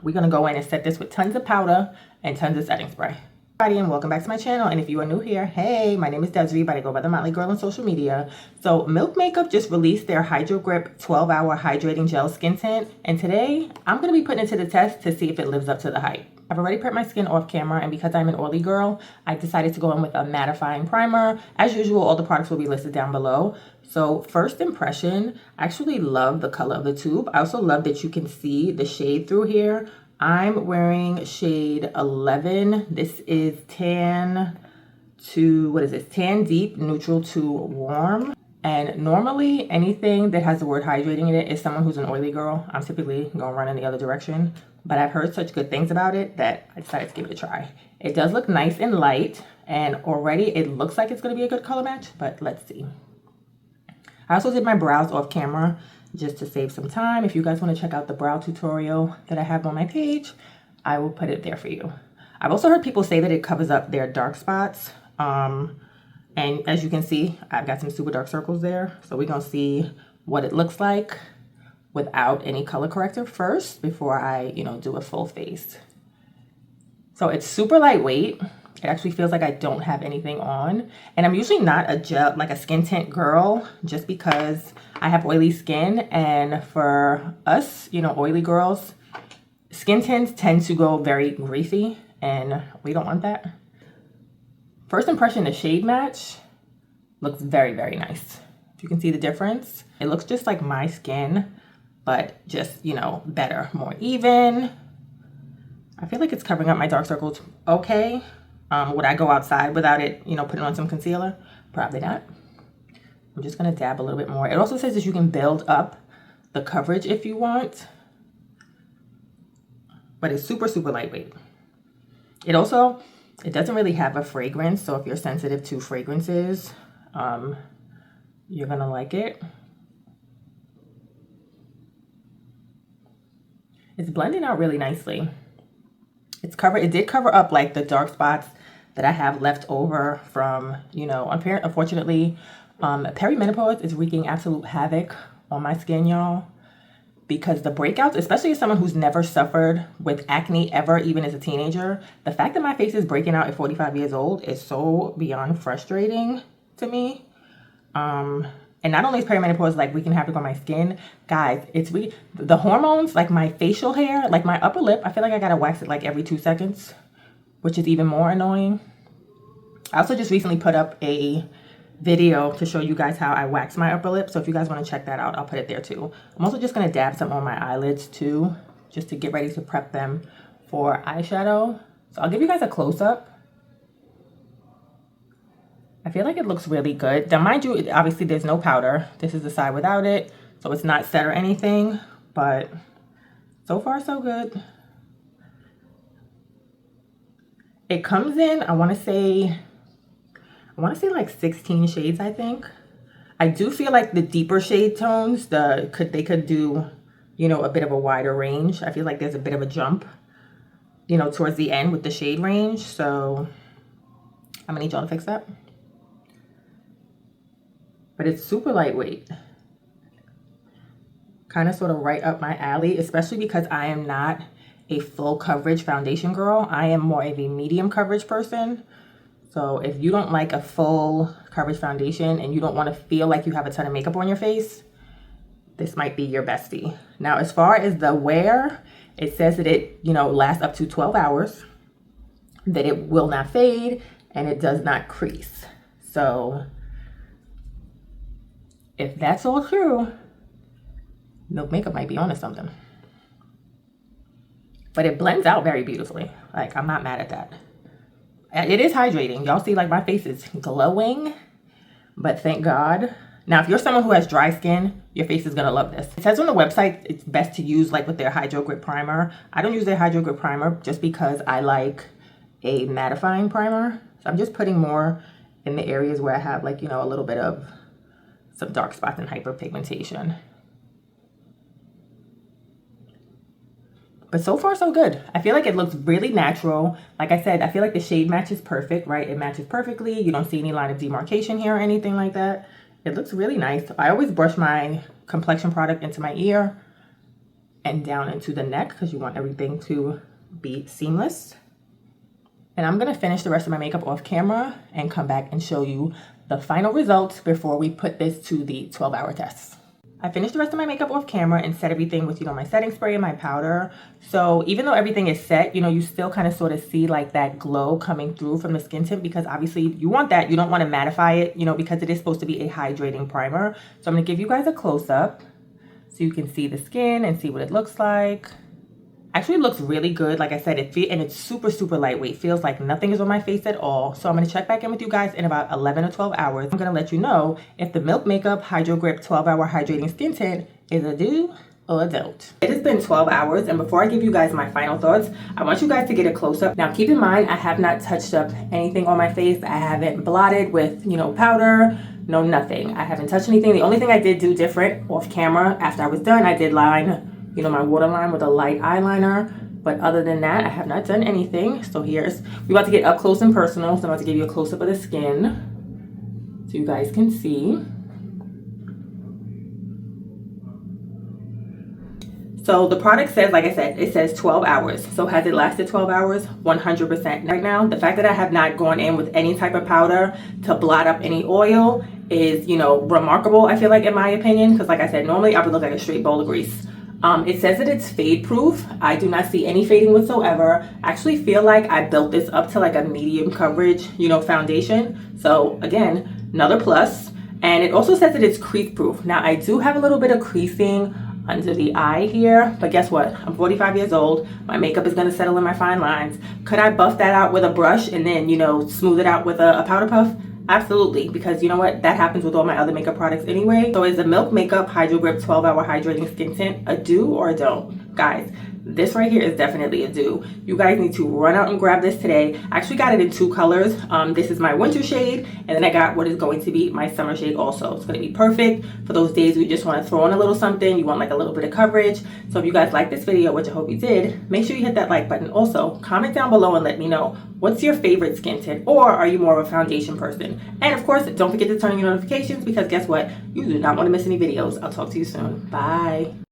We're going to go in and set this with tons of powder and tons of setting spray. Hi, and welcome back to my channel. And if you are new here, hey, my name is Desiree, but I go by the Motley Girl on social media. So Milk Makeup just released their Hydro Grip 12-hour hydrating gel skin tint, and today I'm going to be putting it to the test to see if it lives up to the hype. I've already prepped my skin off camera, and because I'm an oily girl, I decided to go in with a mattifying primer. As usual, all the products will be listed down below. So first impression, I actually love the color of the tube. I also love that you can see the shade through here. I'm wearing shade 11. This is tan to, what is this? Tan deep, neutral to warm. And normally anything that has the word hydrating in it is someone who's an oily girl. I'm typically gonna run in the other direction, but I've heard such good things about it that I decided to give it a try. It does look nice and light, and already it looks like it's gonna be a good color match, but let's see. I also did my brows off camera just to save some time. If you guys want to check out the brow tutorial that I have on my page, I will put it there for you. I've also heard people say that it covers up their dark spots. And as you can see, I've got some super dark circles there. So we're going to see what it looks like without any color corrector first before I, do a full face. So it's super lightweight. It actually feels like I don't have anything on. And I'm usually not a gel, like a skin tint girl, just because I have oily skin. And for us, oily girls, skin tints tend to go very greasy, and we don't want that. First impression, the shade match looks very, very nice. If you can see the difference, it looks just like my skin, but just, better, more even. I feel like it's covering up my dark circles okay. Would I go outside without it, putting on some concealer? Probably not. I'm just going to dab a little bit more. It also says that you can build up the coverage if you want, but it's super, super lightweight. It doesn't really have a fragrance, so if you're sensitive to fragrances, you're going to like it. It's blending out really nicely. It did cover up like the dark spots that I have left over from, unfortunately, perimenopause is wreaking absolute havoc on my skin, y'all, because the breakouts, especially as someone who's never suffered with acne ever, even as a teenager, the fact that my face is breaking out at 45 years old is so beyond frustrating to me. And not only is perimenopause like wreaking havoc on my skin, guys, the hormones, like my facial hair, like my upper lip, I feel like I gotta wax it like every 2 seconds, which is even more annoying. I also just recently put up a video to show you guys how I wax my upper lip. So if you guys want to check that out, I'll put it there too. I'm also just gonna dab some on my eyelids too, just to get ready to prep them for eyeshadow. So I'll give you guys a close-up. I feel like it looks really good. Now, mind you, obviously there's no powder. This is the side without it, so it's not set or anything, but so far so good. It comes in, I want to say like 16 shades, I think. I do feel like the deeper shade tones, they could do, a bit of a wider range. I feel like there's a bit of a jump, towards the end with the shade range. So I'm gonna need y'all to fix that. But it's super lightweight. Kind of sort of right up my alley, especially because I am not a full coverage foundation girl. I am more of a medium coverage person. So if you don't like a full coverage foundation and you don't want to feel like you have a ton of makeup on your face, this might be your bestie. Now, as far as the wear, it says that it, lasts up to 12 hours, that it will not fade, and it does not crease. So if that's all true, Milk Makeup might be onto something. But it blends out very beautifully. Like, I'm not mad at that. It is hydrating. Y'all see, like, my face is glowing, but thank God. Now, if you're someone who has dry skin, your face is gonna love this. It says on the website it's best to use like with their Hydro Grip primer. I don't use their Hydro Grip primer just because I like a mattifying primer. So I'm just putting more in the areas where I have like, a little bit of some dark spots and hyperpigmentation. But so far, so good. I feel like it looks really natural. Like I said, I feel like the shade match is perfect, right? It matches perfectly. You don't see any line of demarcation here or anything like that. It looks really nice. I always brush my complexion product into my ear and down into the neck because you want everything to be seamless. And I'm going to finish the rest of my makeup off camera and come back and show you the final results before we put this to the 12-hour test. I finished the rest of my makeup off camera and set everything with, my setting spray and my powder. So even though everything is set, you still kind of sort of see like that glow coming through from the skin tint, because obviously you want that. You don't want to mattify it, because it is supposed to be a hydrating primer. So I'm going to give you guys a close-up so you can see the skin and see what it looks like. Actually looks really good. Like I said, and it's super, super lightweight. Feels like nothing is on my face at all. So I'm going to check back in with you guys in about 11 or 12 hours. I'm going to let you know if the Milk Makeup Hydro Grip 12-hour hydrating skin tint is a do or a don't. It has been 12 hours, and before I give you guys my final thoughts, I want you guys to get a close-up. Now keep in mind, I have not touched up anything on my face. I haven't blotted with, powder. No, nothing. I haven't touched anything. The only thing I did do different off camera after I was done, I did line my waterline with a light eyeliner. But other than that, I have not done anything. So we're about to get up close and personal. So I'm about to give you a close-up of the skin so you guys can see. So the product says, like I said, it says 12 hours. So has it lasted 12 hours? 100%. Right now, the fact that I have not gone in with any type of powder to blot up any oil is, remarkable, I feel like, in my opinion. Because like I said, normally I would look like a straight bowl of grease. It says that it's fade proof. I do not see any fading whatsoever. I actually feel like I built this up to like a medium coverage, foundation. So again, another plus. And it also says that it's crease proof. Now I do have a little bit of creasing under the eye here, but guess what? I'm 45 years old. My makeup is gonna settle in my fine lines. Could I buff that out with a brush and then, smooth it out with a powder puff? Absolutely, because you know what? That happens with all my other makeup products anyway. So is the Milk Makeup Hydro Grip 12-hour hydrating skin tint a do or a don't? Guys, this right here is definitely a do. You guys need to run out and grab this today. I actually got it in 2 colors. This is my winter shade, and then I got what is going to be my summer shade also. It's going to be perfect for those days we just want to throw on a little something. You want like a little bit of coverage. So if you guys like this video, which I hope you did, make sure you hit that like button. Also, comment down below and let me know, what's your favorite skin tint, or are you more of a foundation person? And of course, don't forget to turn on your notifications, because guess what? You do not want to miss any videos. I'll talk to you soon. Bye.